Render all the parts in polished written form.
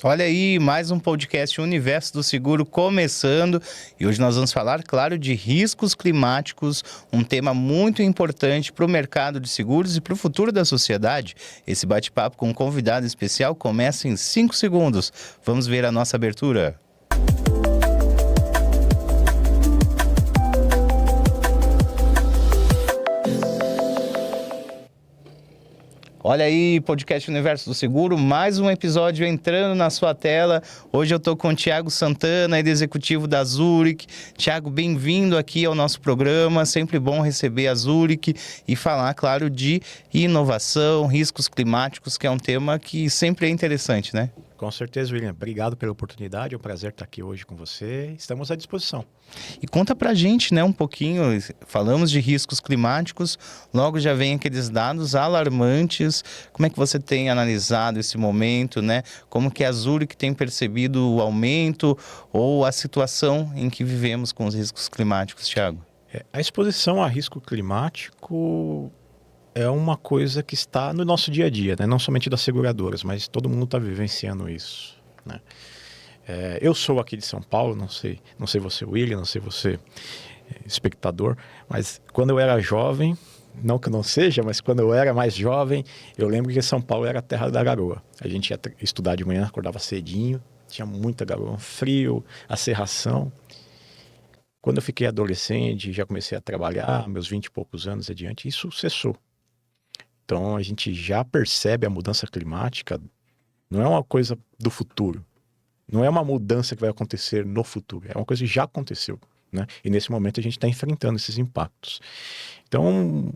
Olha aí, mais um podcast Universo do Seguro começando e hoje nós vamos falar, claro, de riscos climáticos, um tema muito importante para o mercado de seguros e para o futuro da sociedade. Esse bate-papo com um convidado especial começa em 5 segundos. Vamos ver a nossa abertura. Olha aí, podcast Universo do Seguro, mais um episódio entrando na sua tela. Hoje eu estou com o Thiago Santana, ele é executivo da Zurich. Thiago, bem-vindo aqui ao nosso programa. Sempre bom receber a Zurich e falar, claro, de inovação, riscos climáticos, que é um tema que sempre é interessante, né? Com certeza, William. Obrigado pela oportunidade. É um prazer estar aqui hoje com você. Estamos à disposição. E conta pra gente, né, um pouquinho, falamos de riscos climáticos, logo já vem aqueles dados alarmantes. Como é que você tem analisado esse momento, né? Como que a Zurich tem percebido o aumento ou a situação em que vivemos com os riscos climáticos, Thiago? A exposição a risco climático é uma coisa que está no nosso dia a dia, né? Não somente das seguradoras, mas todo mundo está vivenciando isso, né? Eu sou aqui de São Paulo, não sei você, William, não sei você, espectador, mas quando eu era jovem, não que não seja, mas quando eu era mais jovem, eu lembro que São Paulo era a terra da garoa. A gente ia estudar de manhã, acordava cedinho, tinha muita garoa, frio, a cerração. Quando eu fiquei adolescente, já comecei a trabalhar, meus 20 e poucos anos adiante, isso cessou. Então a gente já percebe a mudança climática, não é uma coisa do futuro. Não é uma mudança que vai acontecer no futuro, é uma coisa que já aconteceu, né? E nesse momento a gente está enfrentando esses impactos. Então,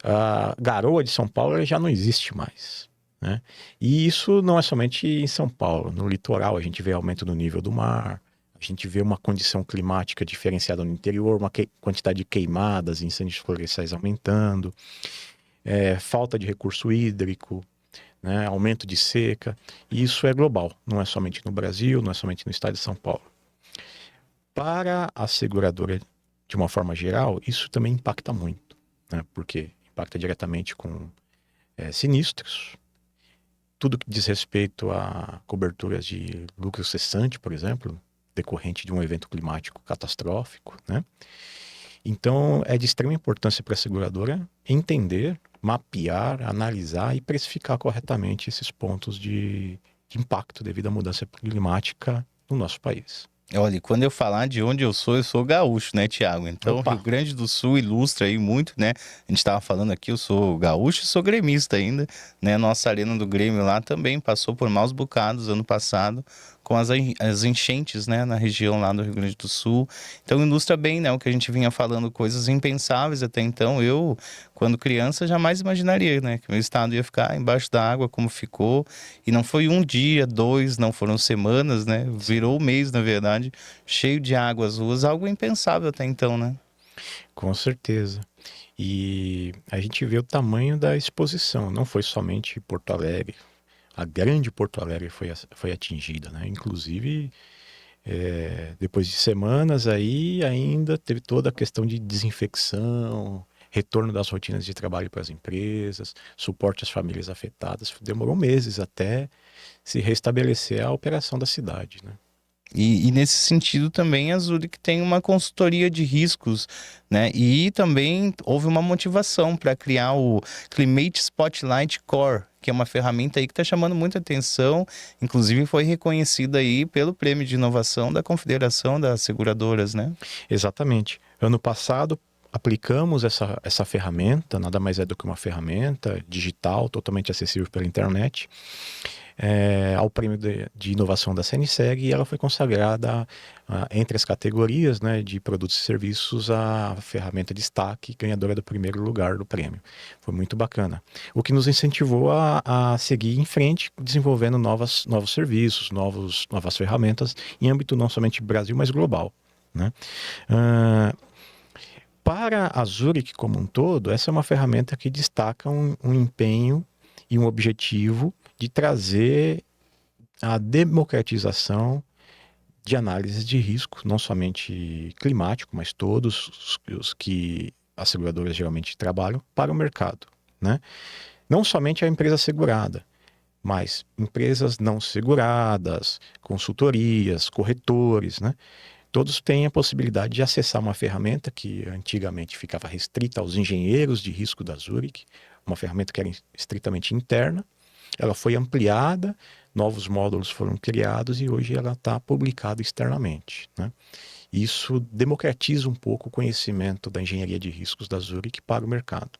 a garoa de São Paulo já não existe mais, né? E isso não é somente em São Paulo. No litoral a gente vê aumento do nível do mar, a gente vê uma condição climática diferenciada no interior, uma quantidade de queimadas, incêndios florestais aumentando, falta de recurso hídrico, né, aumento de seca, e isso é global, não é somente no Brasil, não é somente no estado de São Paulo. Para a seguradora, de uma forma geral, isso também impacta muito, né, porque impacta diretamente com sinistros, tudo que diz respeito a coberturas de lucro cessante, por exemplo, decorrente de um evento climático catastrófico, né? Então, é de extrema importância para a seguradora entender, mapear, analisar e precificar corretamente esses pontos de impacto devido à mudança climática no nosso país. Olha, quando eu falar de onde eu sou gaúcho, né, Thiago? Então, Opa. Rio Grande do Sul ilustra aí muito, né? A gente estava falando aqui, eu sou gaúcho e sou gremista ainda, né? Nossa arena do Grêmio lá também passou por maus bocados ano passado com as enchentes, né, na região lá do Rio Grande do Sul. Então, ilustra bem, né, o que a gente vinha falando, coisas impensáveis até então. Eu, quando criança, jamais imaginaria, né, que o meu estado ia ficar embaixo da água como ficou. E não foi um dia, dois, não foram semanas, né? Virou um mês, na verdade, cheio de água às ruas, algo impensável até então, né? Com certeza. E a gente vê o tamanho da exposição, não foi somente Porto Alegre. A grande Porto Alegre foi atingida, né? Inclusive, depois de semanas aí, ainda teve toda a questão de desinfecção, retorno das rotinas de trabalho para as empresas, suporte às famílias afetadas. Demorou meses até se restabelecer a operação da cidade, né? E nesse sentido também a Zurich tem uma consultoria de riscos, né? E também houve uma motivação para criar o Climate Spotlight Core, que é uma ferramenta aí que está chamando muita atenção, inclusive foi reconhecida aí pelo Prêmio de Inovação da Confederação das Seguradoras, né? Exatamente. Ano passado aplicamos essa ferramenta, nada mais é do que uma ferramenta digital, totalmente acessível pela internet, ao Prêmio de Inovação da CNSEG, e ela foi consagrada entre as categorias, né, de produtos e serviços a ferramenta destaque, ganhadora do primeiro lugar do prêmio. Foi muito bacana. O que nos incentivou a seguir em frente, desenvolvendo novos serviços, novas ferramentas, em âmbito não somente Brasil, mas global, né? Para a Zurich como um todo, essa é uma ferramenta que destaca um empenho e um objetivo de trazer a democratização de análise de risco, não somente climático, mas todos os que as seguradoras geralmente trabalham para o mercado, né? Não somente a empresa segurada, Mas empresas não seguradas, consultorias, corretores, né? Todos têm a possibilidade de acessar uma ferramenta que antigamente ficava restrita aos engenheiros de risco da Zurich, uma ferramenta que era estritamente interna. Ela foi ampliada, novos módulos foram criados e hoje ela está publicada externamente, né? Isso democratiza um pouco o conhecimento da engenharia de riscos da Zurich para o mercado.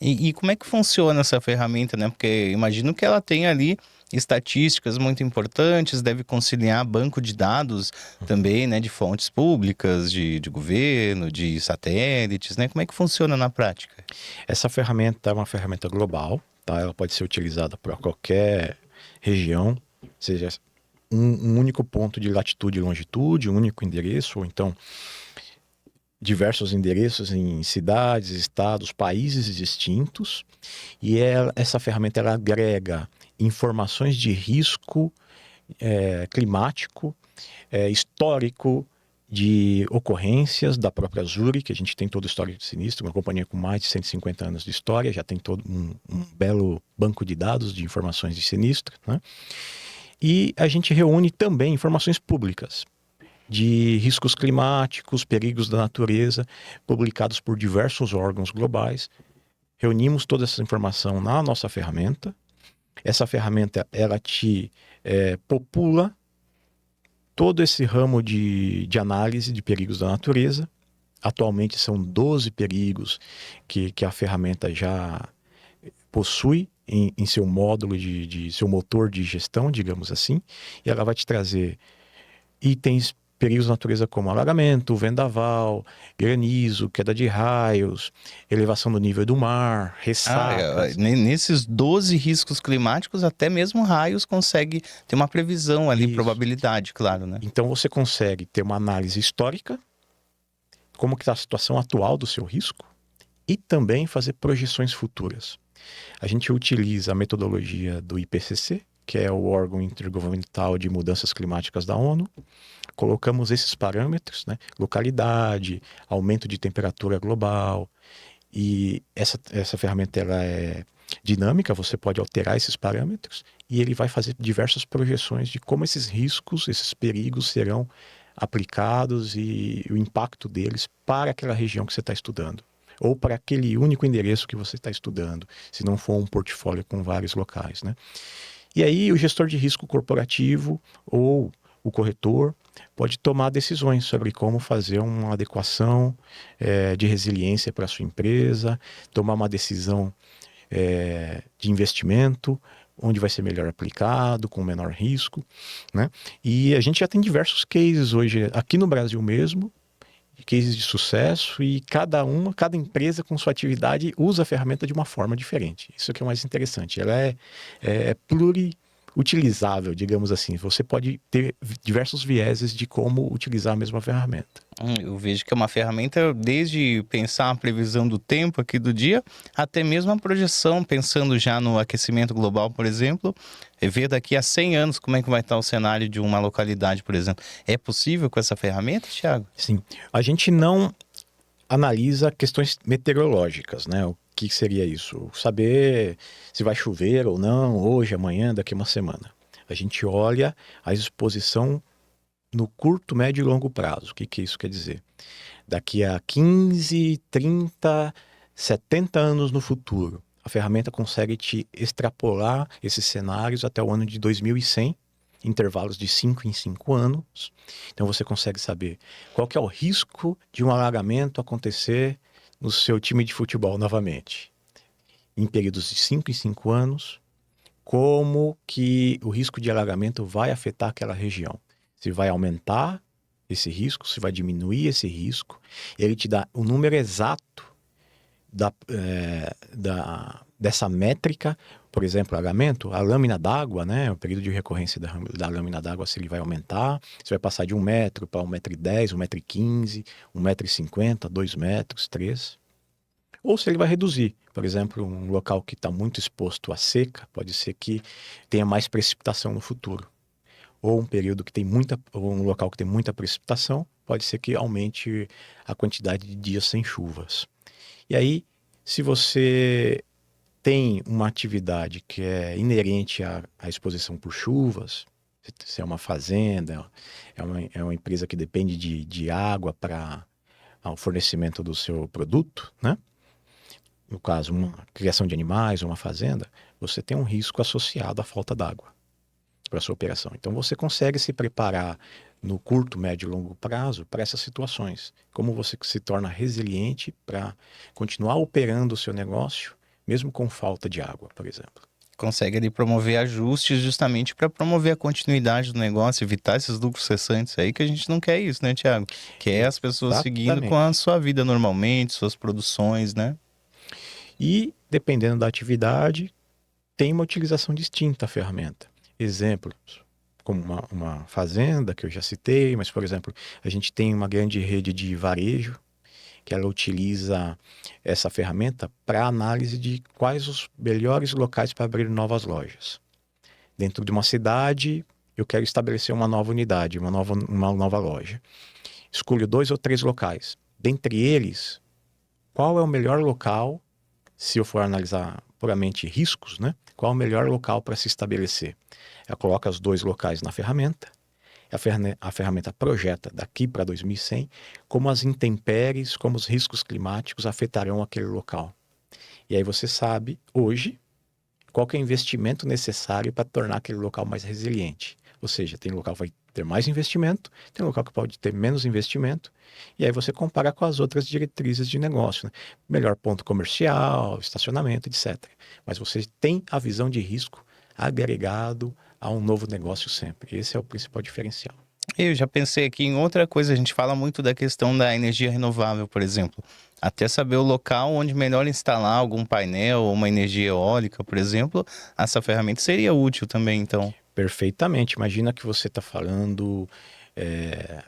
E como é que funciona essa ferramenta, né? Porque imagino que ela tem ali estatísticas muito importantes, deve conciliar banco de dados também, né? De fontes públicas, de governo, de satélites, né? Como é que funciona na prática? Essa ferramenta é uma ferramenta global, tá? Ela pode ser utilizada para qualquer região, seja um único ponto de latitude e longitude, um único endereço, ou então diversos endereços em cidades, estados, países distintos. E essa ferramenta ela agrega informações de risco climático, histórico, de ocorrências da própria Zurich, a gente tem todo o histórico de sinistro, uma companhia com mais de 150 anos de história, já tem todo um belo banco de dados de informações de sinistro, né? E a gente reúne também informações públicas de riscos climáticos, perigos da natureza, publicados por diversos órgãos globais. Reunimos toda essa informação na nossa ferramenta. Essa ferramenta, ela te popula todo esse ramo de análise de perigos da natureza. Atualmente são 12 perigos que a ferramenta já possui em seu módulo de seu motor de gestão, digamos assim, e ela vai te trazer itens, perigos da natureza como alagamento, vendaval, granizo, queda de raios, elevação do nível do mar, ressacas. Nesses 12 riscos climáticos, até mesmo raios consegue ter uma previsão ali, Isso. probabilidade, claro, né? Então você consegue ter uma análise histórica, como que está a situação atual do seu risco, e também fazer projeções futuras. A gente utiliza a metodologia do IPCC, que é o órgão intergovernamental de mudanças climáticas da ONU. Colocamos esses parâmetros, né? Localidade, aumento de temperatura global, e essa ferramenta ela é dinâmica, você pode alterar esses parâmetros e ele vai fazer diversas projeções de como esses riscos, esses perigos serão aplicados e o impacto deles para aquela região que você está estudando, ou para aquele único endereço que você está estudando, se não for um portfólio com vários locais, né? E aí o gestor de risco corporativo ou o corretor pode tomar decisões sobre como fazer uma adequação de resiliência para a sua empresa, tomar uma decisão de investimento, onde vai ser melhor aplicado, com menor risco, né? E a gente já tem diversos cases hoje, aqui no Brasil mesmo, cases de sucesso, e cada empresa com sua atividade usa a ferramenta de uma forma diferente. Isso que é o mais interessante. Ela é pluriutilizável, digamos assim. Você pode ter diversos vieses de como utilizar a mesma ferramenta. Eu vejo que é uma ferramenta desde pensar a previsão do tempo aqui do dia, até mesmo a projeção, pensando já no aquecimento global, por exemplo, ver daqui a 100 anos como é que vai estar o cenário de uma localidade, por exemplo. É possível com essa ferramenta, Thiago? Sim. A gente não analisa questões meteorológicas, né? O que seria isso? Saber se vai chover ou não, hoje, amanhã, daqui a uma semana. A gente olha a exposição no curto, médio e longo prazo. O que isso quer dizer? Daqui a 15, 30, 70 anos no futuro, a ferramenta consegue te extrapolar esses cenários até o ano de 2100, intervalos de 5 em 5 anos. Então você consegue saber qual que é o risco de um alagamento acontecer no seu time de futebol novamente. Em períodos de 5 em 5 anos, como que o risco de alagamento vai afetar aquela região. Se vai aumentar esse risco, se vai diminuir esse risco. Ele te dá o número exato dessa métrica. Por exemplo, alagamento, a lâmina d'água, né? O período de recorrência da lâmina d'água, se ele vai aumentar, se vai passar de 1 metro para 1,10 m, 1,15 m, 1,50 m, 2 metros, 3. Ou se ele vai reduzir. Por exemplo, um local que está muito exposto à seca, pode ser que tenha mais precipitação no futuro. Ou um local que tem muita precipitação, pode ser que aumente a quantidade de dias sem chuvas. E aí, se você tem uma atividade que é inerente à exposição por chuvas, se é uma fazenda, é uma empresa que depende de água para o fornecimento do seu produto, né? No caso, uma criação de animais, uma fazenda, você tem um risco associado à falta d'água para a sua operação. Então você consegue se preparar no curto, médio e longo prazo para essas situações. Como você se torna resiliente para continuar operando o seu negócio, mesmo com falta de água, por exemplo. Consegue ali promover ajustes justamente para promover a continuidade do negócio, evitar esses lucros cessantes aí, que a gente não quer isso, né, Thiago? Quer as pessoas seguindo com a Exatamente. sua vida normalmente, suas produções, né? E, dependendo da atividade, tem uma utilização distinta a ferramenta. Exemplos, como uma fazenda, que eu já citei, mas, por exemplo, a gente tem uma grande rede de varejo, que ela utiliza essa ferramenta para análise de quais os melhores locais para abrir novas lojas. Dentro de uma cidade, eu quero estabelecer uma nova unidade, uma nova loja. Escolho 2 ou 3 locais. Dentre eles, qual é o melhor local, se eu for analisar puramente riscos, né? Qual é o melhor local para se estabelecer? Eu coloco os 2 locais na ferramenta. A ferramenta projeta daqui para 2100 como as intempéries, como os riscos climáticos afetarão aquele local. E aí você sabe, hoje, qual que é o investimento necessário para tornar aquele local mais resiliente. Ou seja, tem local que vai ter mais investimento, tem local que pode ter menos investimento, e aí você compara com as outras diretrizes de negócio, né? Melhor ponto comercial, estacionamento, etc. Mas você tem a visão de risco agregado a um novo negócio sempre. Esse é o principal diferencial. Eu já pensei aqui em outra coisa, a gente fala muito da questão da energia renovável, por exemplo. Até saber o local onde melhor instalar algum painel ou uma energia eólica, por exemplo, essa ferramenta seria útil também, então. Perfeitamente. Imagina que você está falando é,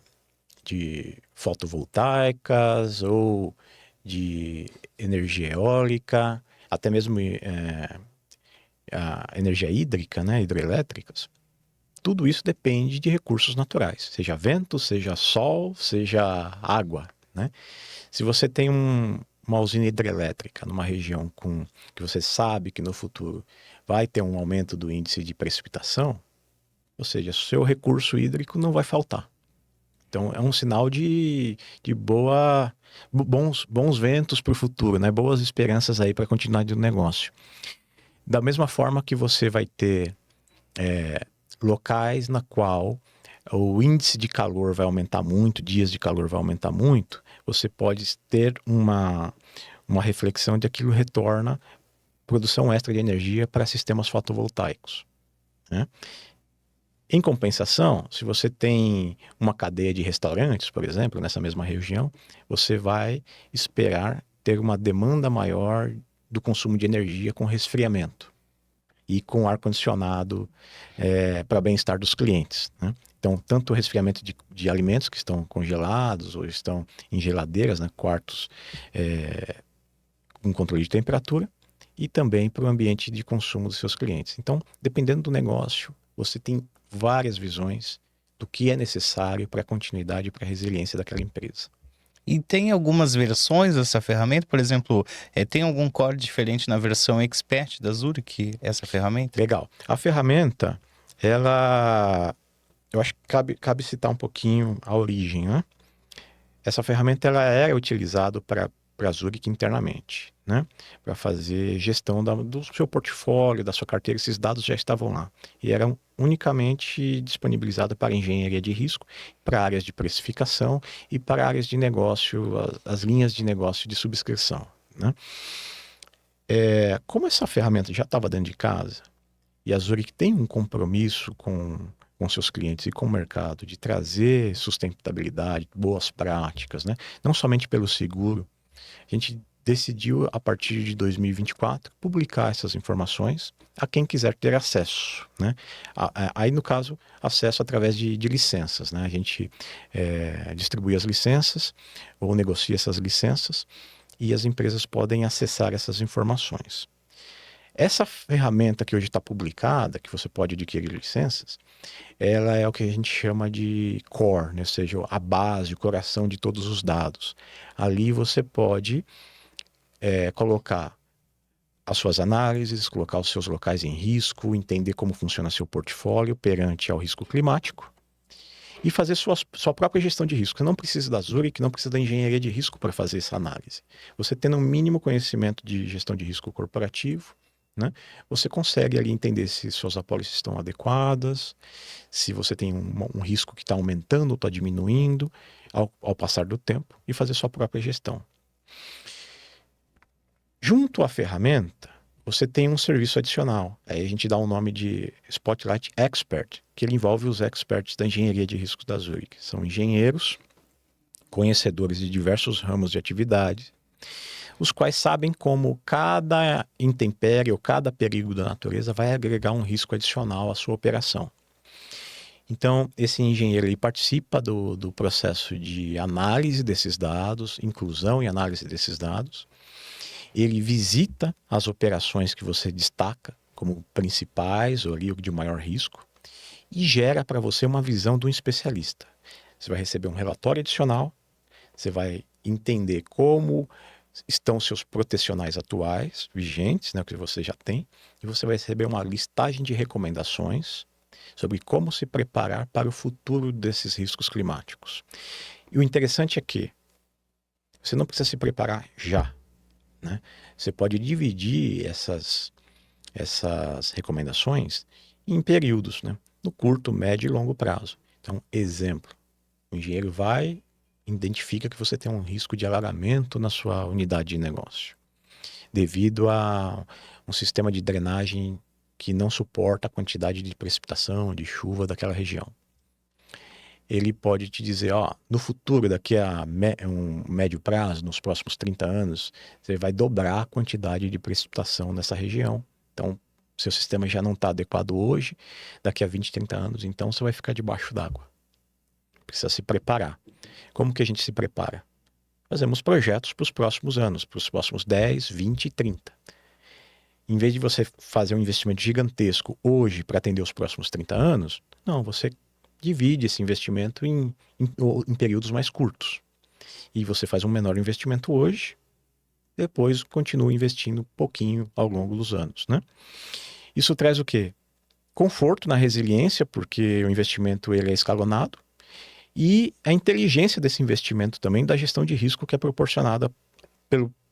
de fotovoltaicas ou de energia eólica, até mesmo a energia hídrica, né, hidrelétricas. Tudo isso depende de recursos naturais, seja vento, seja sol, seja água, né? Se você tem uma usina hidrelétrica numa região que você sabe que no futuro vai ter um aumento do índice de precipitação, ou seja, seu recurso hídrico não vai faltar. Então é um sinal de bons ventos para o futuro, né? Boas esperanças aí para continuar do negócio. Da mesma forma que você vai ter locais na qual o índice de calor vai aumentar muito, dias de calor vai aumentar muito, você pode ter uma reflexão de que aquilo retorna produção extra de energia para sistemas fotovoltaicos, né? Em compensação, se você tem uma cadeia de restaurantes, por exemplo, nessa mesma região, você vai esperar ter uma demanda maior do consumo de energia com resfriamento e com ar-condicionado para bem-estar dos clientes, né? Então, tanto o resfriamento de alimentos que estão congelados ou estão em geladeiras, né, quartos com controle de temperatura, e também para o ambiente de consumo dos seus clientes. Então, dependendo do negócio, você tem várias visões do que é necessário para a continuidade e para a resiliência daquela empresa. E tem algumas versões dessa ferramenta, por exemplo, tem algum core diferente na versão Expert da Zurich, essa ferramenta? Legal. A ferramenta, eu acho que cabe citar um pouquinho a origem, né? Essa ferramenta ela era utilizada para a Zurich internamente, né? Para fazer gestão do seu portfólio, da sua carteira, esses dados já estavam lá. E eram unicamente disponibilizados para engenharia de risco, para áreas de precificação e para áreas de negócio, as linhas de negócio de subscrição, né? Como essa ferramenta já estava dentro de casa, e a Zurich tem um compromisso com seus clientes e com o mercado de trazer sustentabilidade, boas práticas, né? Não somente pelo seguro. A gente decidiu, a partir de 2024, publicar essas informações a quem quiser ter acesso, né? Aí, no caso, acesso através de licenças, né? A gente distribui as licenças ou negocia essas licenças e as empresas podem acessar essas informações. Essa ferramenta que hoje está publicada, que você pode adquirir licenças, ela é o que a gente chama de core, né? Ou seja, a base, o coração de todos os dados. Ali você pode colocar as suas análises, colocar os seus locais em risco, entender como funciona seu portfólio perante ao risco climático e fazer sua própria gestão de risco. Você não precisa da Zurich, não precisa da engenharia de risco para fazer essa análise. Você tendo um mínimo conhecimento de gestão de risco corporativo, né, você consegue ali entender se suas apólices estão adequadas, se você tem um risco que está aumentando ou está diminuindo ao passar do tempo e fazer sua própria gestão. Junto à ferramenta, você tem um serviço adicional. Aí a gente dá o nome de Spotlight Expert, que ele envolve os experts da engenharia de riscos da Zurich. São engenheiros, conhecedores de diversos ramos de atividade, os quais sabem como cada intempérie ou cada perigo da natureza vai agregar um risco adicional à sua operação. Então, esse engenheiro ele participa do processo de análise desses dados, inclusão e análise desses dados. Ele visita as operações que você destaca como principais ou ali de maior risco e gera para você uma visão de um especialista. Você vai receber um relatório adicional, você vai entender como estão seus protecionais atuais, vigentes, né, que você já tem, e você vai receber uma listagem de recomendações sobre como se preparar para o futuro desses riscos climáticos. E o interessante é que você não precisa se preparar já, né? Você pode dividir essas recomendações em períodos, né? No curto, médio e longo prazo. Então, exemplo, o engenheiro identifica que você tem um risco de alagamento na sua unidade de negócio, devido a um sistema de drenagem que não suporta a quantidade de precipitação, de chuva daquela região. Ele pode te dizer, no futuro, daqui a um médio prazo, nos próximos 30 anos, você vai dobrar a quantidade de precipitação nessa região. Então, seu sistema já não está adequado hoje, daqui a 20, 30 anos, então você vai ficar debaixo d'água. Precisa se preparar. Como que a gente se prepara? Fazemos projetos para os próximos anos, para os próximos 10, 20 e 30. Em vez de você fazer um investimento gigantesco hoje para atender os próximos 30 anos, não, você divide esse investimento em períodos mais curtos. E você faz um menor investimento hoje, depois continua investindo um pouquinho ao longo dos anos, né? Isso traz o quê? Conforto na resiliência, porque o investimento ele é escalonado, e a inteligência desse investimento também da gestão de risco que é proporcionada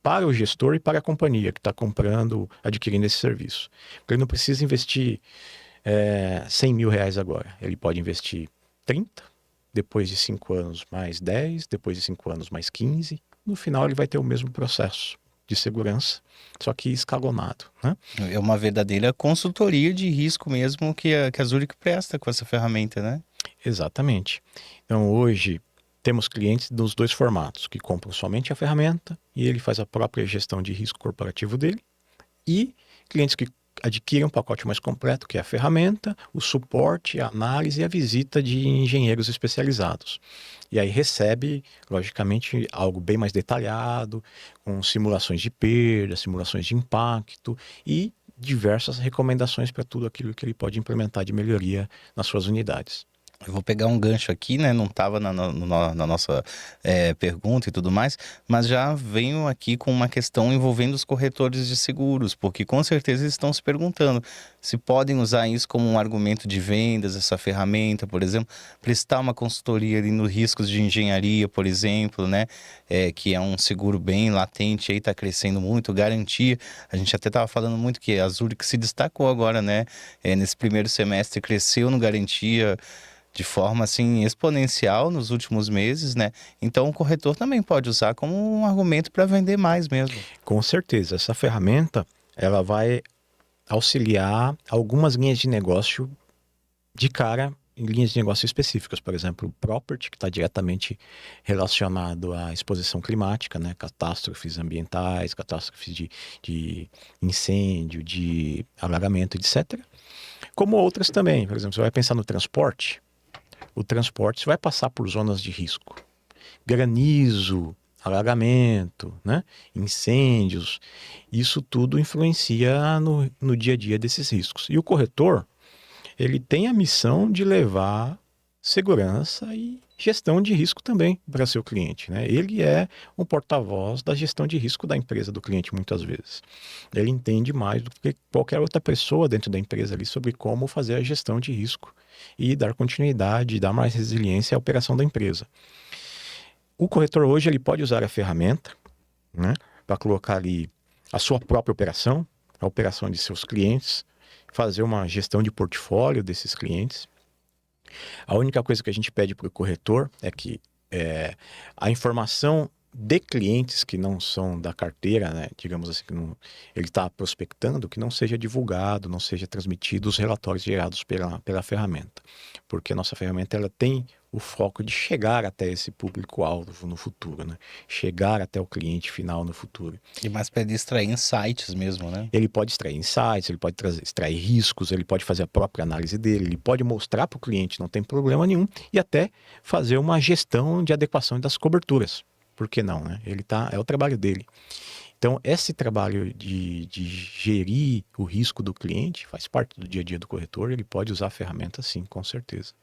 para o gestor e para a companhia que está adquirindo esse serviço. Porque ele não precisa investir 100 mil reais agora. Ele pode investir 30, depois de 5 anos mais 10, depois de 5 anos mais 15. No final ele vai ter o mesmo processo de segurança, só que escalonado, né? É uma verdadeira consultoria de risco mesmo que a Zurich presta com essa ferramenta, né? Exatamente. Então hoje temos clientes dos dois formatos, que compram somente a ferramenta e ele faz a própria gestão de risco corporativo dele, e clientes que adquirem um pacote mais completo, que é a ferramenta, o suporte, a análise e a visita de engenheiros especializados. E aí recebe, logicamente, algo bem mais detalhado, com simulações de perda, simulações de impacto e diversas recomendações para tudo aquilo que ele pode implementar de melhoria nas suas unidades. Eu vou pegar um gancho aqui, né? Não estava na nossa pergunta e tudo mais, mas já venho aqui com uma questão envolvendo os corretores de seguros, porque com certeza eles estão se perguntando se podem usar isso como um argumento de vendas, essa ferramenta, por exemplo, prestar uma consultoria ali nos riscos de engenharia, por exemplo, né? Que é um seguro bem latente, aí está crescendo muito, garantia. A gente até estava falando muito que a Zurich se destacou agora, né? Nesse primeiro semestre cresceu no garantia de forma assim exponencial nos últimos meses, né? Então o corretor também pode usar como um argumento para vender mais mesmo. Com certeza, essa ferramenta ela vai auxiliar algumas linhas de negócio de cara em linhas de negócio específicas, por exemplo, o property, que está diretamente relacionado à exposição climática, né? Catástrofes ambientais, catástrofes de incêndio, de alagamento, etc. Como outras também, por exemplo, você vai pensar no transporte. O transporte vai passar por zonas de risco. Granizo, alagamento, né? Incêndios. Isso tudo influencia no dia a dia desses riscos. E o corretor, ele tem a missão de levar segurança e gestão de risco também para seu cliente, né? Ele é um porta-voz da gestão de risco da empresa do cliente muitas vezes. Ele entende mais do que qualquer outra pessoa dentro da empresa ali sobre como fazer a gestão de risco e dar continuidade, dar mais resiliência à operação da empresa. O corretor hoje ele pode usar a ferramenta, né, para colocar ali a sua própria operação, a operação de seus clientes, fazer uma gestão de portfólio desses clientes. A única coisa que a gente pede para o corretor é que a informação de clientes que não são da carteira, né, digamos assim, que não, ele está prospectando, que não seja divulgado, não seja transmitido os relatórios gerados pela ferramenta. Porque a nossa ferramenta ela tem o foco de chegar até esse público-alvo no futuro, né? Chegar até o cliente final no futuro. E mais para ele extrair insights mesmo, né? Ele pode extrair insights, ele pode extrair riscos, ele pode fazer a própria análise dele, ele pode mostrar para o cliente, não tem problema nenhum, e até fazer uma gestão de adequação das coberturas. Por que não, né? É o trabalho dele. Então, esse trabalho de gerir o risco do cliente faz parte do dia a dia do corretor, ele pode usar a ferramenta sim, com certeza.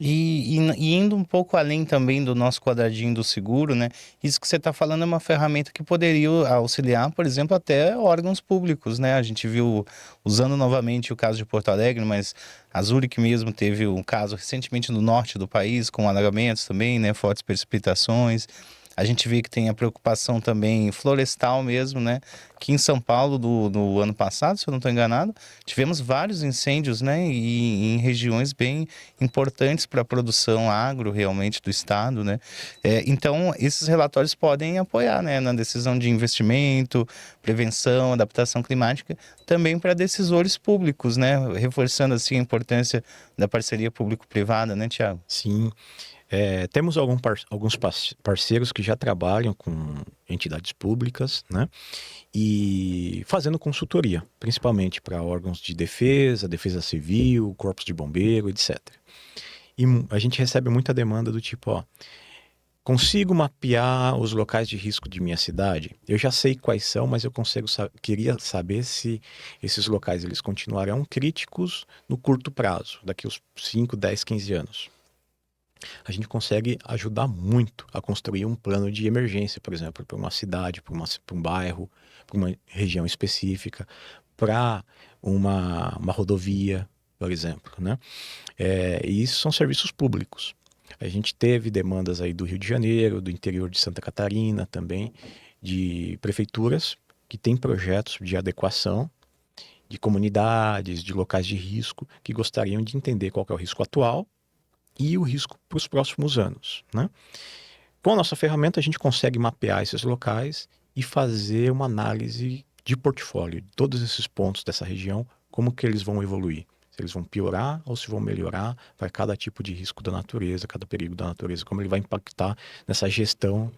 E indo um pouco além também do nosso quadradinho do seguro, né? Isso que você está falando é uma ferramenta que poderia auxiliar, por exemplo, até órgãos públicos, né? A gente viu, usando novamente o caso de Porto Alegre, mas a Zurich mesmo teve um caso recentemente no norte do país, com alagamentos também, né? Fortes precipitações. A gente vê que tem a preocupação também florestal mesmo, né? Aqui em São Paulo, no ano passado, se eu não estou enganado, tivemos vários incêndios, né? E em regiões bem importantes para a produção agro, realmente, do estado, né? Então, esses relatórios podem apoiar, né? Na decisão de investimento, prevenção, adaptação climática, também para decisores públicos, né? Reforçando, assim, a importância da parceria público-privada, né, Tiago? Sim. Temos alguns parceiros que já trabalham com entidades públicas, né? E fazendo consultoria, principalmente para órgãos de defesa, defesa civil, corpos de bombeiro, etc. E a gente recebe muita demanda do tipo, ó, consigo mapear os locais de risco de minha cidade? Eu já sei quais são, mas eu queria saber se esses locais eles continuarão críticos no curto prazo, daqui uns 5, 10, 15 anos. A gente consegue ajudar muito a construir um plano de emergência, por exemplo, para uma cidade, para um bairro, para uma região específica, para uma rodovia, por exemplo, né? E isso são serviços públicos. A gente teve demandas aí do Rio de Janeiro, do interior de Santa Catarina também, de prefeituras que têm projetos de adequação de comunidades, de locais de risco, que gostariam de entender qual que é o risco atual e o risco para os próximos anos, né? Com a nossa ferramenta, a gente consegue mapear esses locais e fazer uma análise de portfólio, de todos esses pontos dessa região, como que eles vão evoluir. Se eles vão piorar ou se vão melhorar para cada tipo de risco da natureza, cada perigo da natureza, como ele vai impactar nessa gestão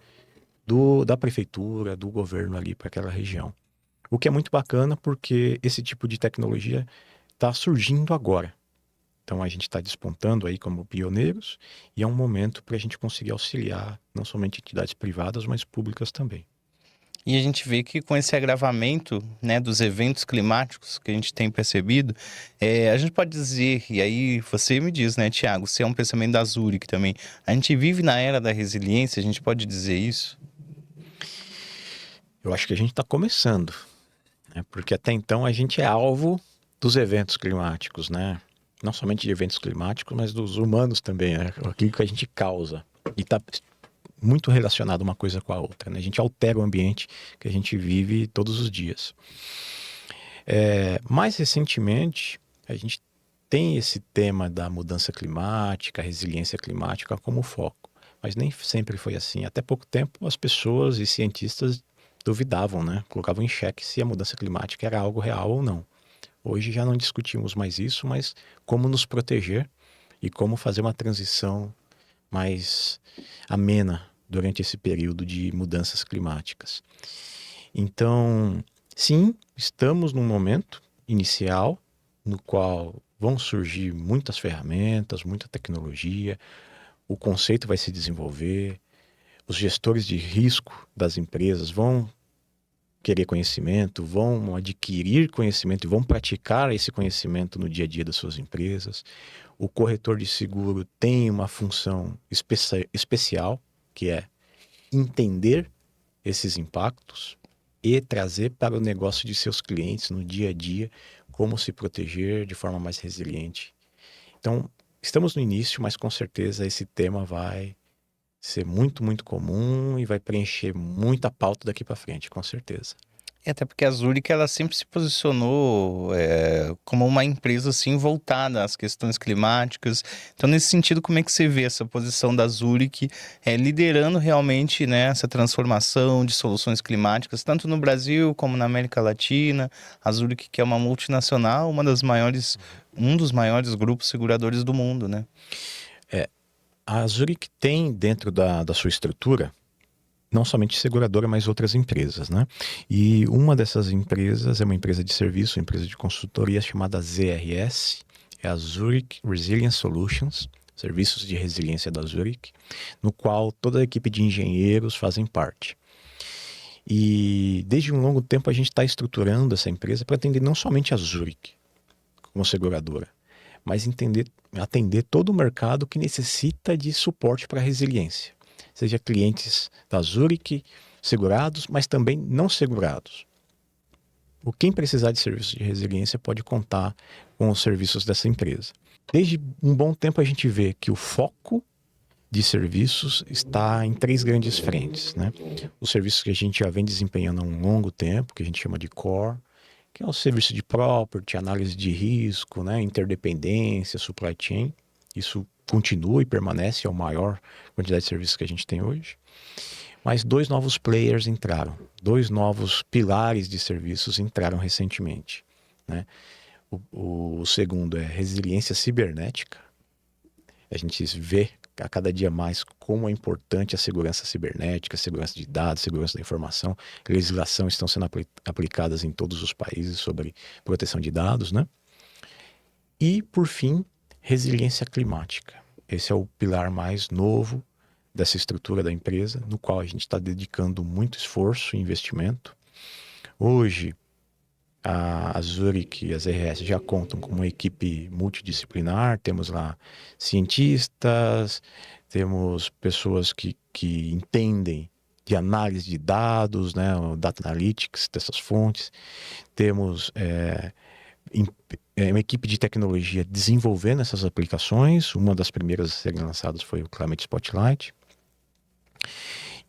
da prefeitura, do governo ali para aquela região. O que é muito bacana porque esse tipo de tecnologia está surgindo agora. Então a gente está despontando aí como pioneiros e é um momento para a gente conseguir auxiliar não somente entidades privadas, mas públicas também. E a gente vê que com esse agravamento, né, dos eventos climáticos que a gente tem percebido, a gente pode dizer, e aí você me diz, né, Tiago, se é um pensamento da Zurich também, a gente vive na era da resiliência, a gente pode dizer isso? Eu acho que a gente está começando, né? Porque até então a gente é alvo dos eventos climáticos, né? Não somente de eventos climáticos, mas dos humanos também, né? Aquilo que a gente causa. E está muito relacionado uma coisa com a outra, né? A gente altera o ambiente que a gente vive todos os dias. Mais recentemente, a gente tem esse tema da mudança climática, resiliência climática como foco, mas nem sempre foi assim. Até pouco tempo, as pessoas e cientistas duvidavam, né? Colocavam em xeque se a mudança climática era algo real ou não. Hoje já não discutimos mais isso, mas como nos proteger e como fazer uma transição mais amena durante esse período de mudanças climáticas. Então, sim, estamos num momento inicial no qual vão surgir muitas ferramentas, muita tecnologia, o conceito vai se desenvolver, os gestores de risco das empresas vão querer conhecimento, vão adquirir conhecimento e vão praticar esse conhecimento no dia a dia das suas empresas. O corretor de seguro tem uma função especial, que é entender esses impactos e trazer para o negócio de seus clientes no dia a dia como se proteger de forma mais resiliente. Então, estamos no início, mas com certeza esse tema vai ser muito, muito comum e vai preencher muita pauta daqui para frente, com certeza. Até porque a Zurich, ela sempre se posicionou como uma empresa assim voltada às questões climáticas. Então, nesse sentido, como é que você vê essa posição da Zurich liderando realmente, né, essa transformação de soluções climáticas, tanto no Brasil como na América Latina? A Zurich, que é uma multinacional, um dos maiores grupos seguradores do mundo, né? A Zurich tem dentro da sua estrutura não somente seguradora, mas outras empresas, né? E uma dessas empresas é uma empresa de serviço, uma empresa de consultoria chamada ZRS, é a Zurich Resilience Solutions, serviços de resiliência da Zurich, no qual toda a equipe de engenheiros fazem parte. E desde um longo tempo a gente está estruturando essa empresa para atender não somente a Zurich como seguradora, mas atender todo o mercado que necessita de suporte para resiliência. Seja clientes da Zurich, segurados, mas também não segurados. Quem precisar de serviços de resiliência pode contar com os serviços dessa empresa. Desde um bom tempo a gente vê que o foco de serviços está em 3 grandes frentes, né? Os serviços que a gente já vem desempenhando há um longo tempo, que a gente chama de core, que é o serviço de property, análise de risco, né? Interdependência, supply chain. Isso continua e permanece, é a maior quantidade de serviços que a gente tem hoje. Mas 2 novos players entraram, 2 novos pilares de serviços entraram recentemente, né? O segundo é resiliência cibernética. A gente vê a cada dia mais como é importante a segurança cibernética, a segurança de dados, a segurança da informação. Legislação estão sendo aplicadas em todos os países sobre proteção de dados, né? E, por fim, resiliência climática. Esse é o pilar mais novo dessa estrutura da empresa, no qual a gente está dedicando muito esforço e investimento. Hoje, a Zurich e a ZRS já contam com uma equipe multidisciplinar, temos lá cientistas, temos pessoas que entendem de análise de dados, né, o data analytics dessas fontes, temos uma equipe de tecnologia desenvolvendo essas aplicações. Uma das primeiras a serem lançadas foi o Climate Spotlight.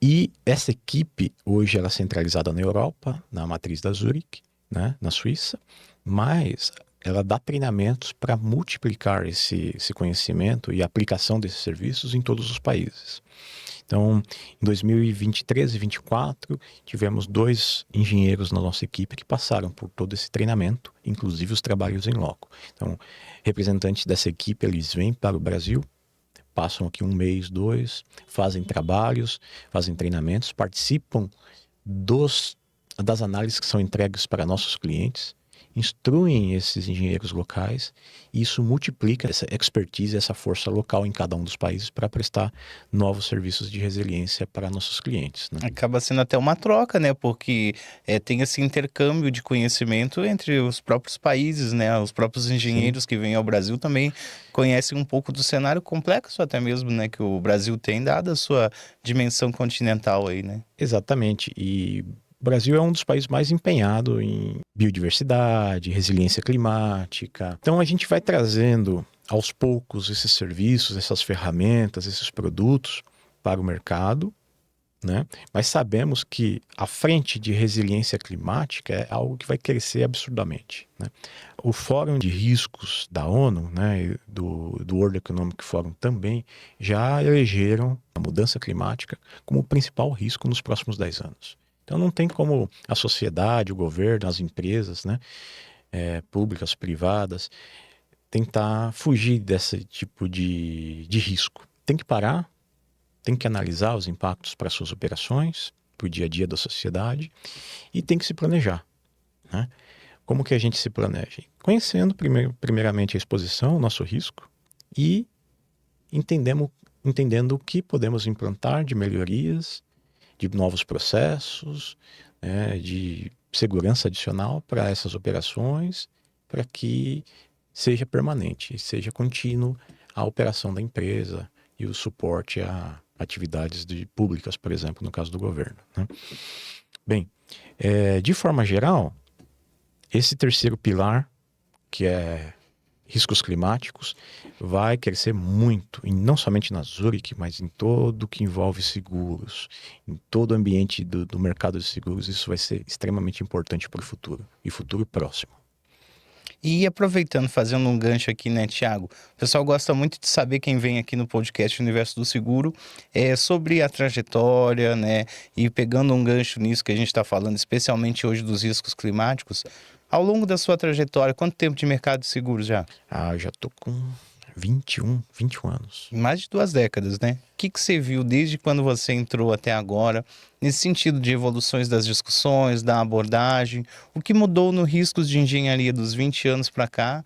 E essa equipe hoje ela é centralizada na Europa, na matriz da Zurich, né, na Suíça, mas ela dá treinamentos para multiplicar esse conhecimento e aplicação desses serviços em todos os países. Então, em 2023 e 2024, tivemos 2 engenheiros na nossa equipe que passaram por todo esse treinamento, inclusive os trabalhos em loco. Então, representantes dessa equipe, eles vêm para o Brasil, passam aqui 1 mês, 2, fazem trabalhos, fazem treinamentos, participam das análises que são entregues para nossos clientes, instruem esses engenheiros locais e isso multiplica essa expertise, essa força local em cada um dos países para prestar novos serviços de resiliência para nossos clientes, né? Acaba sendo até uma troca, né? Porque tem esse intercâmbio de conhecimento entre os próprios países, né? Os próprios engenheiros que vêm ao Brasil também conhecem um pouco do cenário complexo até mesmo, né? Que o Brasil tem, dada a sua dimensão continental aí, né? Exatamente. E o Brasil é um dos países mais empenhados em biodiversidade, resiliência climática. Então a gente vai trazendo aos poucos esses serviços, essas ferramentas, esses produtos para o mercado, né? Mas sabemos que a frente de resiliência climática é algo que vai crescer absurdamente, né? O Fórum de Riscos da ONU, né, do World Economic Forum também, já elegeram a mudança climática como o principal risco nos próximos 10 anos. Então não tem como a sociedade, o governo, as empresas, né, públicas, privadas, tentar fugir desse tipo de risco. Tem que parar, tem que analisar os impactos para suas operações, para o dia a dia da sociedade e tem que se planejar, né? Como que a gente se planeja? Conhecendo primeiramente a exposição, o nosso risco e entendendo o que podemos implantar de melhorias, de novos processos, né, de segurança adicional para essas operações, para que seja permanente, seja contínuo à operação da empresa e o suporte a atividades públicas, por exemplo, no caso do governo, né? Bem, de forma geral, esse terceiro pilar, que é riscos climáticos, vai crescer muito, e não somente na Zurich, mas em todo que envolve seguros, em todo o ambiente do mercado de seguros. Isso vai ser extremamente importante para o futuro, e futuro próximo. E aproveitando, fazendo um gancho aqui, né, Thiago? O pessoal gosta muito de saber, quem vem aqui no podcast Universo do Seguro, sobre a trajetória, né? E pegando um gancho nisso que a gente está falando, especialmente hoje dos riscos climáticos, ao longo da sua trajetória, quanto tempo de mercado de seguros já? Eu já tô com 21 anos. Mais de 2 décadas, né? O que você viu desde quando você entrou até agora, nesse sentido de evoluções das discussões, da abordagem? O que mudou no riscos de engenharia dos 20 anos para cá?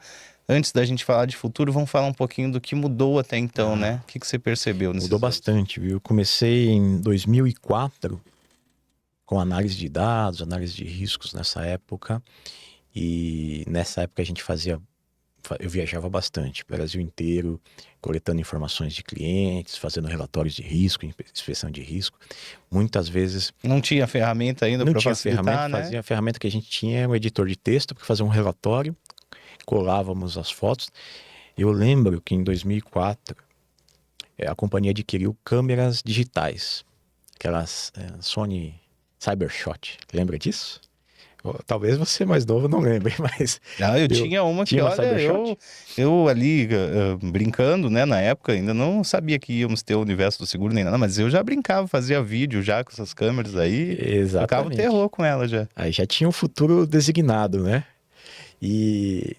Antes da gente falar de futuro, vamos falar um pouquinho do que mudou até então, né? O que você percebeu nesses Mudou anos? bastante, viu? Eu comecei em 2004 com análise de dados, análise de riscos nessa época. E nessa época eu viajava bastante, Brasil inteiro, coletando informações de clientes, fazendo relatórios de risco, inspeção de risco. Muitas vezes Não tinha ferramenta ainda não para tinha facilitar, ferramenta, né? a ferramenta que a gente tinha era um editor de texto para fazer um relatório, colávamos as fotos. Eu lembro que em 2004 a companhia adquiriu câmeras digitais, aquelas Sony Cybershot. Lembra disso? Talvez você mais novo não lembre, mas Eu eu tinha uma tinha que, uma olha, Cybershot. eu ali brincando, né, na época, ainda não sabia que íamos ter o universo do seguro nem nada, mas eu já brincava, fazia vídeo já com essas câmeras aí, tocava o Exatamente. terror com ela já. Aí já tinha um futuro designado, né? E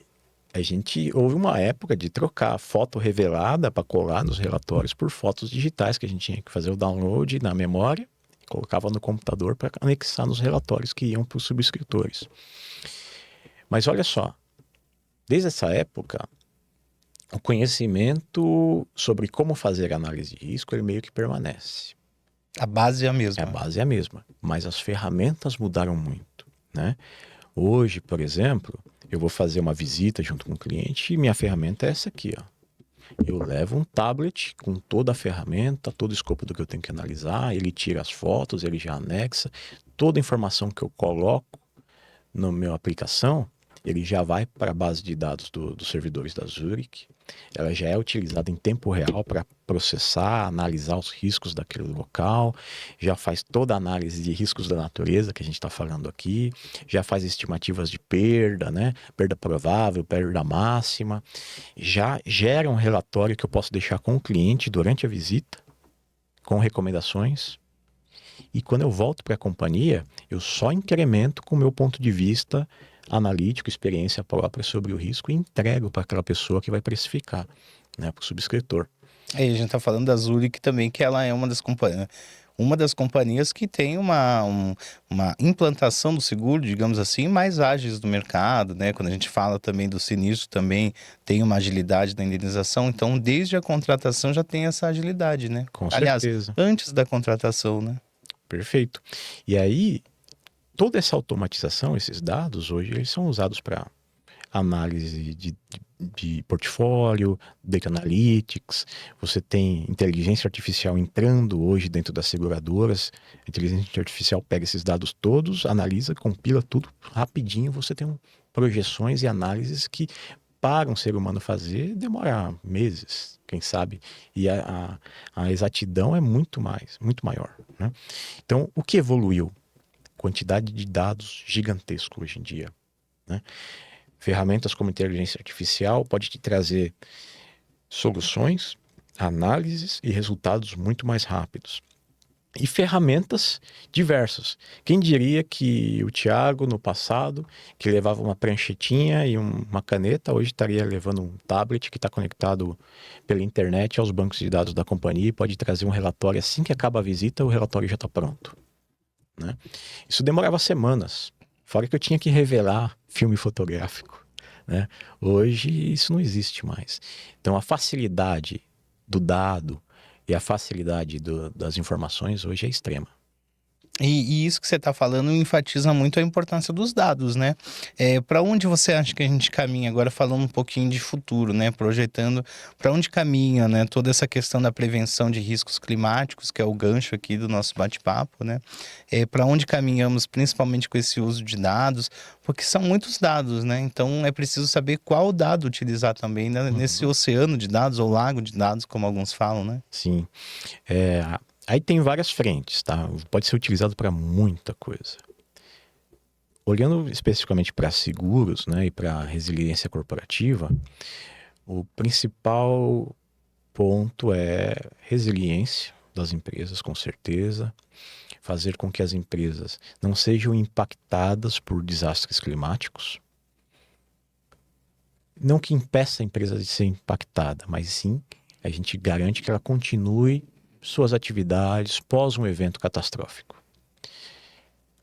houve uma época de trocar foto revelada para colar nos relatórios por fotos digitais, que a gente tinha que fazer o download na memória e colocava no computador para anexar nos relatórios que iam para os subscritores. Mas olha só, desde essa época, o conhecimento sobre como fazer análise de risco, ele meio que permanece. A base é a A mesma. base é a mesma, mas as ferramentas mudaram muito, né? Hoje, por exemplo, eu vou fazer uma visita junto com o cliente e minha ferramenta é essa aqui, ó. Eu levo um tablet com toda a ferramenta, todo o escopo do que eu tenho que analisar, ele tira as fotos, ele já anexa, toda a informação que eu coloco na minha aplicação, ele já vai para a base de dados dos servidores da Zurich. Ela já é utilizada em tempo real para processar, analisar os riscos daquele local, já faz toda a análise de riscos da natureza que a gente está falando aqui, já faz estimativas de perda, né? Perda provável, perda máxima, já gera um relatório que eu posso deixar com o cliente durante a visita, com recomendações. E quando eu volto para a companhia, eu só incremento com o meu ponto de vista analítico, experiência própria sobre o risco e entrego para aquela pessoa que vai precificar, né, para o subscritor. A gente está falando da Zurich também, que ela é uma das companhias que tem uma implantação do seguro, digamos assim, mais ágeis do mercado, né? Quando a gente fala também do sinistro, também tem uma agilidade da indenização. Então, desde a contratação já tem essa agilidade, né? Com Aliás, certeza. antes da contratação, né? Perfeito. E aí, toda essa automatização, esses dados, hoje, eles são usados para análise de portfólio, data analytics. Você tem inteligência artificial entrando hoje dentro das seguradoras. A inteligência artificial pega esses dados todos, analisa, compila tudo rapidinho. Você tem projeções e análises que, para um ser humano fazer, demora meses, quem sabe. E a exatidão é muito maior, né? Então, o que evoluiu? Quantidade de dados gigantesco hoje em dia, né? Ferramentas como inteligência artificial pode te trazer soluções, análises e resultados muito mais rápidos. E ferramentas diversas. Quem diria que o Thiago, no passado, que levava uma pranchetinha e uma caneta, hoje estaria levando um tablet que está conectado pela internet aos bancos de dados da companhia e pode trazer um relatório assim que acaba a visita, o relatório já está pronto, né? Isso demorava semanas. Fora que eu tinha que revelar filme fotográfico, né? Hoje isso não existe mais. Então a facilidade do dado e a facilidade das informações hoje é extrema. E isso que você está falando enfatiza muito a importância dos dados, né? Para onde você acha que a gente caminha agora, falando um pouquinho de futuro, né? Projetando para onde caminha, né? Toda essa questão da prevenção de riscos climáticos, que é o gancho aqui do nosso bate-papo, né? Para onde caminhamos, principalmente com esse uso de dados, porque são muitos dados, né? Então é preciso saber qual dado utilizar também, né? Nesse Uhum. oceano de dados ou lago de dados, como alguns falam, né? Sim. É, aí tem várias frentes, tá? Pode ser utilizado para muita coisa. Olhando especificamente para seguros, né, e para resiliência corporativa, o principal ponto é resiliência das empresas, com certeza, fazer com que as empresas não sejam impactadas por desastres climáticos. Não que impeça a empresa de ser impactada, mas sim a gente garante que ela continue suas atividades pós um evento catastrófico.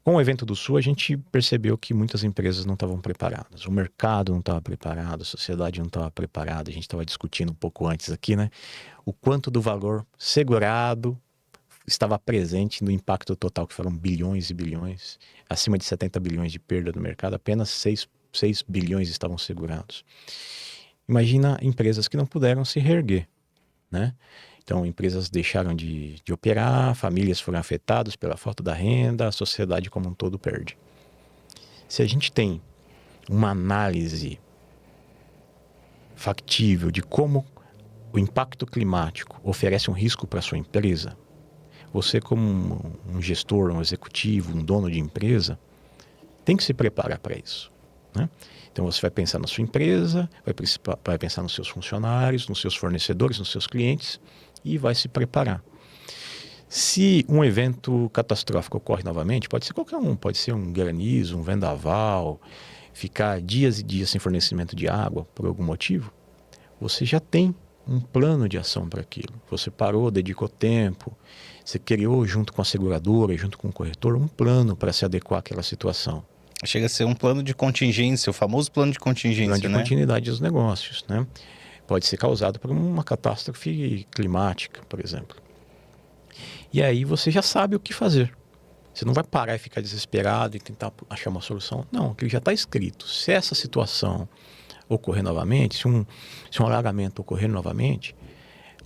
Com o evento do Sul, a gente percebeu que muitas empresas não estavam preparadas. O mercado não estava preparado, a sociedade não estava preparada. A gente estava discutindo um pouco antes aqui, né? O quanto do valor segurado estava presente no impacto total, que foram bilhões e bilhões, acima de 70 bilhões de perda do mercado, apenas 6 bilhões estavam segurados. Imagina empresas que não puderam se reerguer, né? Então, empresas deixaram de operar, famílias foram afetadas pela falta da renda, a sociedade como um todo perde. Se a gente tem uma análise factível de como o impacto climático oferece um risco para a sua empresa, você como um gestor, um executivo, um dono de empresa, tem que se preparar para isso, né? Então você vai pensar na sua empresa, vai pensar nos seus funcionários, nos seus fornecedores, nos seus clientes e vai se preparar. Se um evento catastrófico ocorre novamente, pode ser qualquer um, pode ser um granizo, um vendaval, ficar dias e dias sem fornecimento de água por algum motivo, você já tem um plano de ação para aquilo. Você parou, dedicou tempo, você criou junto com a seguradora, junto com o corretor, um plano para se adequar àquela situação. Chega a ser um plano de contingência, o famoso plano de Plano contingência, de né? continuidade dos negócios, né? Pode ser causado por uma catástrofe climática, por exemplo. E aí você já sabe o que fazer. Você não vai parar e ficar desesperado e tentar achar uma solução. Não, aquilo já está escrito. Se essa situação ocorrer novamente, se um alagamento ocorrer novamente,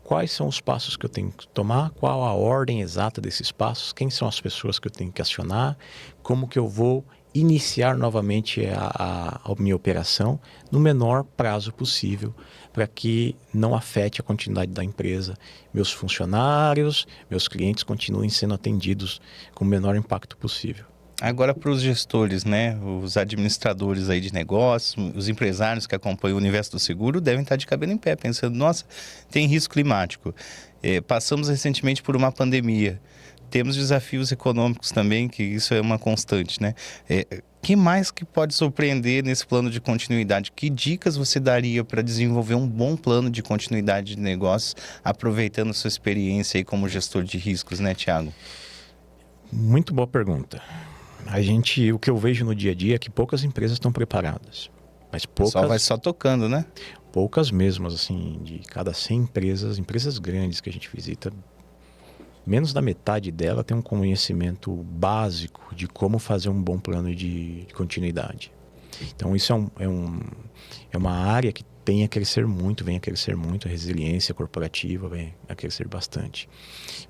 quais são os passos que eu tenho que tomar, qual a ordem exata desses passos, quem são as pessoas que eu tenho que acionar, como que eu vou iniciar novamente a minha operação no menor prazo possível para que não afete a continuidade da empresa. Meus funcionários, meus clientes continuem sendo atendidos com o menor impacto possível. Agora para os gestores, né, os administradores aí de negócios, os empresários que acompanham o universo do seguro devem estar de cabelo em pé, pensando, nossa, tem risco climático. Passamos recentemente por uma pandemia. Temos desafios econômicos também, que isso é uma constante, né? Que mais que pode surpreender nesse plano de continuidade? Que dicas você daria para desenvolver um bom plano de continuidade de negócios, aproveitando sua experiência aí como gestor de riscos, né, Thiago? Muito boa pergunta. O que eu vejo no dia a dia é que poucas empresas estão preparadas. Mas O pessoal vai poucas, só tocando, né? poucas mesmo, assim, de cada 100 empresas, empresas grandes que a gente visita, menos da metade dela tem um conhecimento básico de como fazer um bom plano de continuidade. Então isso é uma área que vem a crescer muito, a resiliência corporativa vem a crescer bastante.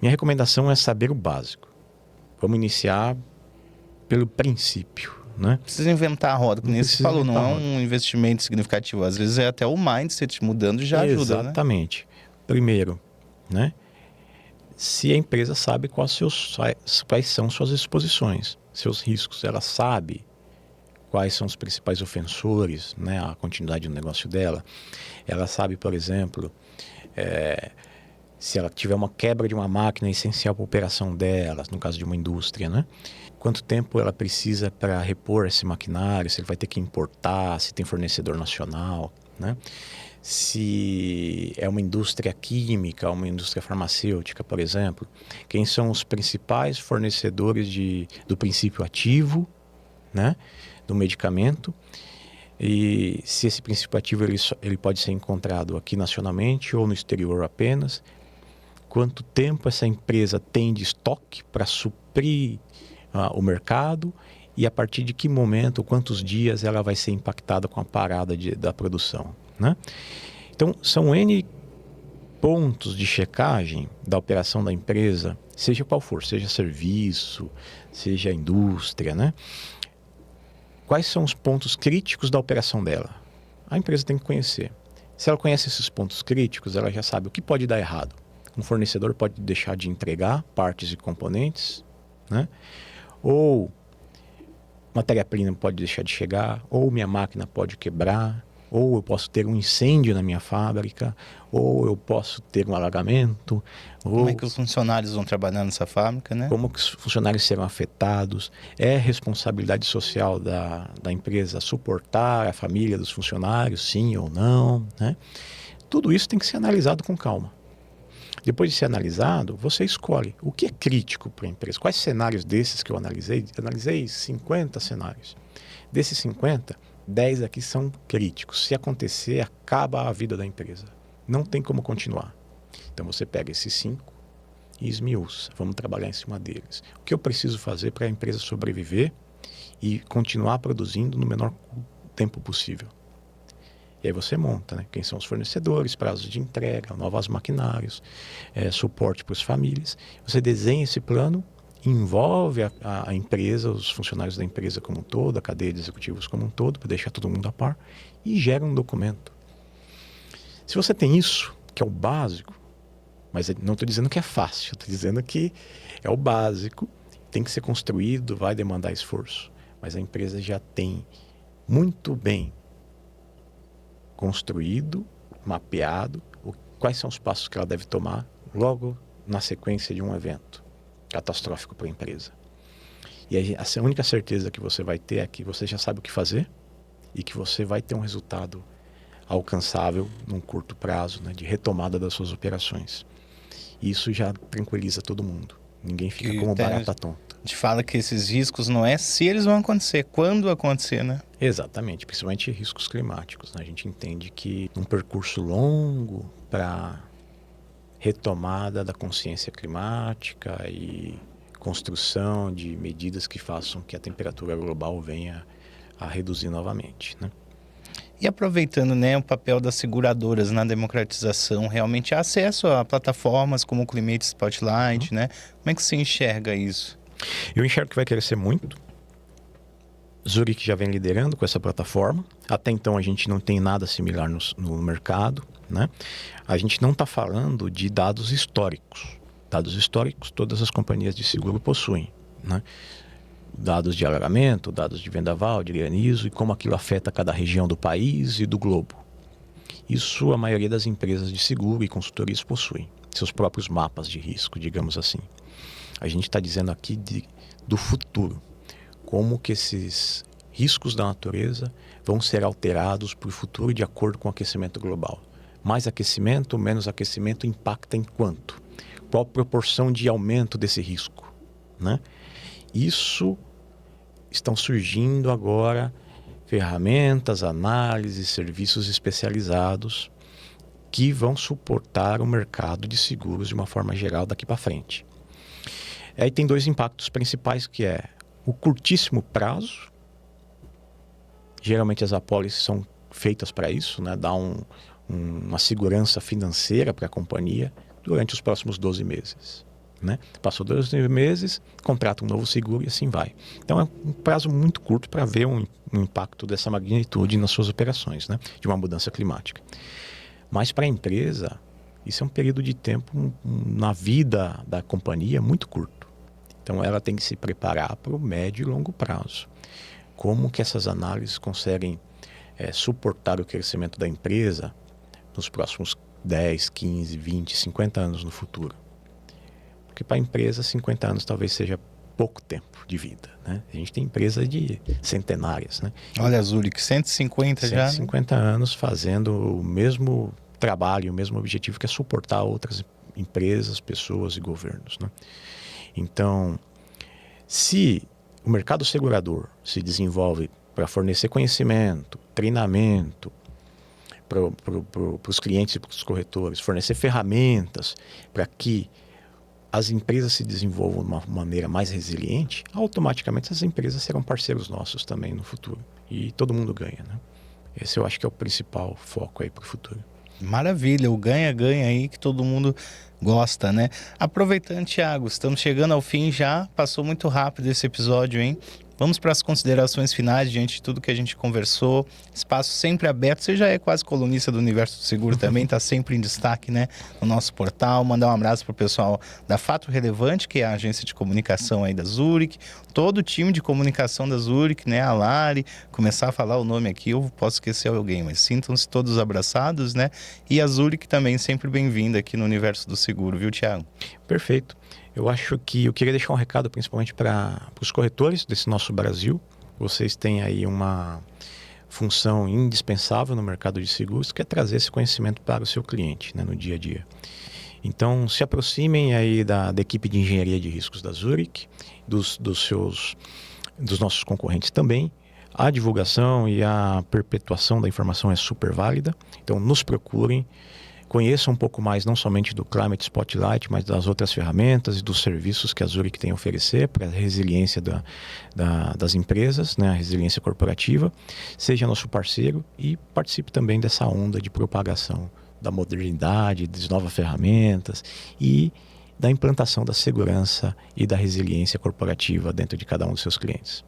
Minha recomendação é saber o básico. Vamos iniciar pelo princípio, né? Precisa inventar a roda, como Não você precisa falou, não inventar é roda. um investimento significativo. Às vezes é até o mindset mudando já ajuda, né? Exatamente. Primeiro, né? Se a empresa sabe quais são suas exposições, seus riscos, ela sabe quais são os principais ofensores, né, a continuidade do negócio dela. Ela sabe, por exemplo, se ela tiver uma quebra de uma máquina essencial para a operação dela, no caso de uma indústria, né? Quanto tempo ela precisa para repor esse maquinário, se ele vai ter que importar, se tem fornecedor nacional, né? Se é uma indústria química, uma indústria farmacêutica, por exemplo, quem são os principais fornecedores do princípio ativo, né, do medicamento, e se esse princípio ativo ele pode ser encontrado aqui nacionalmente ou no exterior apenas, quanto tempo essa empresa tem de estoque para suprir o mercado e a partir de que momento, quantos dias ela vai ser impactada com a parada da produção, né? Então, são N pontos de checagem da operação da empresa, seja qual for, seja serviço, seja indústria, né? Quais são os pontos críticos da operação dela? A empresa tem que conhecer. Se ela conhece esses pontos críticos, ela já sabe o que pode dar errado. Um fornecedor pode deixar de entregar partes e componentes, né? Ou matéria-prima pode deixar de chegar, ou minha máquina pode quebrar, ou eu posso ter um incêndio na minha fábrica, ou eu posso ter um alagamento. Como é que os funcionários vão trabalhar nessa fábrica, né? Como que os funcionários serão afetados? É responsabilidade social da empresa suportar a família dos funcionários, sim ou não, né? Tudo isso tem que ser analisado com calma. Depois de ser analisado, você escolhe o que é crítico para a empresa. Quais cenários desses que eu analisei? Eu analisei 50 cenários. Desses 50, 10 aqui são críticos. Se acontecer, acaba a vida da empresa. Não tem como continuar. Então você pega esses 5 e esmiuça. Vamos trabalhar em cima deles. O que eu preciso fazer para a empresa sobreviver e continuar produzindo no menor tempo possível? E aí você monta, né? Quem são os fornecedores, prazos de entrega, novos maquinários, suporte para as famílias. Você desenha esse plano, envolve a empresa, os funcionários da empresa como um todo, a cadeia de executivos como um todo, para deixar todo mundo a par, e gera um documento. Se você tem isso, que é o básico, mas não estou dizendo que é fácil, estou dizendo que é o básico, tem que ser construído, vai demandar esforço, mas a empresa já tem muito bem construído, mapeado, quais são os passos que ela deve tomar logo na sequência de um evento catastrófico para a empresa. E a única certeza que você vai ter é que você já sabe o que fazer e que você vai ter um resultado alcançável num curto prazo, né, de retomada das suas operações. Isso já tranquiliza todo mundo. Ninguém fica como barata tonta. A gente fala que esses riscos não é se eles vão acontecer, quando acontecer, né? Exatamente, principalmente riscos climáticos, né? A gente entende que um percurso longo para retomada da consciência climática e construção de medidas que façam que a temperatura global venha a reduzir novamente, né? E aproveitando, né, o papel das seguradoras na democratização, realmente acesso a plataformas como o Climate Spotlight, né? Como é que você enxerga isso? Eu enxergo que vai crescer muito. Zurich já vem liderando com essa plataforma. Até então a gente não tem nada similar no mercado, né? A gente não está falando de dados históricos. Dados históricos todas as companhias de seguro possuem, né? Dados de alagamento, dados de vendaval, de granizo e como aquilo afeta cada região do país e do globo. Isso a maioria das empresas de seguro e consultorias possuem. Seus próprios mapas de risco, digamos assim. A gente está dizendo aqui do futuro. Como que esses riscos da natureza vão ser alterados para o futuro de acordo com o aquecimento global. Mais aquecimento, menos aquecimento impacta em quanto? Qual a proporção de aumento desse risco, né? Isso estão surgindo agora ferramentas, análises, serviços especializados que vão suportar o mercado de seguros de uma forma geral daqui para frente. Aí tem 2 impactos principais, que é o curtíssimo prazo. Geralmente as apólices são feitas para isso, né? Dá uma segurança financeira para a companhia durante os próximos 12 meses. Né? Passou 12 meses, contrata um novo seguro e assim vai. Então é um prazo muito curto para ver um impacto dessa magnitude nas suas operações, né? De uma mudança climática. Mas para a empresa, isso é um período de tempo na vida da companhia muito curto. Então ela tem que se preparar para o médio e longo prazo. Como que essas análises conseguem suportar o crescimento da empresa nos próximos 10, 15, 20, 50 anos no futuro? Porque para a empresa 50 anos talvez seja pouco tempo de vida, né? A gente tem empresa de centenárias, né? Olha, Zurich, 150 já, 150 anos fazendo o mesmo trabalho, o mesmo objetivo, que é suportar outras empresas, pessoas e governos, né? Então, se o mercado segurador se desenvolve para fornecer conhecimento, treinamento, os clientes e para os corretores, fornecer ferramentas para que as empresas se desenvolvam de uma maneira mais resiliente, automaticamente essas empresas serão parceiros nossos também no futuro. E todo mundo ganha, né? Esse eu acho que é o principal foco aí para o futuro. Maravilha, o ganha-ganha aí que todo mundo gosta, né? Aproveitando, Thiago, estamos chegando ao fim já, passou muito rápido esse episódio, hein? Vamos para as considerações finais diante de tudo que a gente conversou. Espaço sempre aberto. Você já é quase colunista do Universo do Seguro também, está sempre em destaque, né, no nosso portal. Mandar um abraço para o pessoal da Fato Relevante, que é a agência de comunicação aí da Zurich. Todo o time de comunicação da Zurich, né, a Lari. Começar a falar o nome aqui, eu posso esquecer alguém, mas sintam-se todos abraçados, né? E a Zurich também sempre bem-vinda aqui no Universo do Seguro, viu, Thiago? Perfeito. Eu acho que eu queria deixar um recado principalmente para os corretores desse nosso Brasil. Vocês têm aí uma função indispensável no mercado de seguros, que é trazer esse conhecimento para o seu cliente, né, no dia a dia. Então, se aproximem aí da equipe de engenharia de riscos da Zurich, dos nossos concorrentes também. A divulgação e a perpetuação da informação é super válida. Então, nos procurem. Conheça um pouco mais não somente do Climate Spotlight, mas das outras ferramentas e dos serviços que a Zurich tem a oferecer para a resiliência das empresas, né, a resiliência corporativa. Seja nosso parceiro e participe também dessa onda de propagação da modernidade, das novas ferramentas e da implantação da segurança e da resiliência corporativa dentro de cada um dos seus clientes.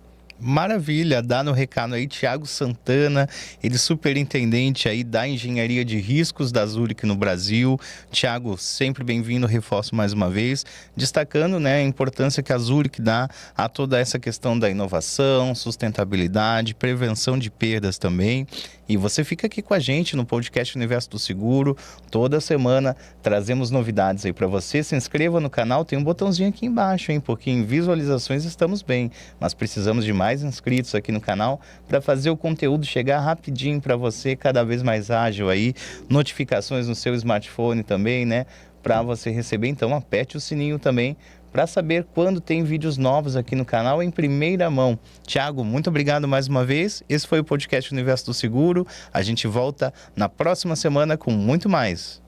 Maravilha, dá no recado aí, Thiago Santana, ele superintendente aí da engenharia de riscos da Zurich no Brasil. Thiago, sempre bem-vindo, reforço mais uma vez, destacando, né, a importância que a Zurich dá a toda essa questão da inovação, sustentabilidade, prevenção de perdas também. E você fica aqui com a gente no podcast Universo do Seguro. Toda semana trazemos novidades aí para você. Se inscreva no canal, tem um botãozinho aqui embaixo, hein? Porque em visualizações estamos bem, mas precisamos de mais inscritos aqui no canal para fazer o conteúdo chegar rapidinho para você, cada vez mais ágil aí. Notificações no seu smartphone também, né? Para você receber, então aperte o sininho também para saber quando tem vídeos novos aqui no canal em primeira mão. Thiago, muito obrigado mais uma vez. Esse foi o podcast Universo do Seguro. A gente volta na próxima semana com muito mais.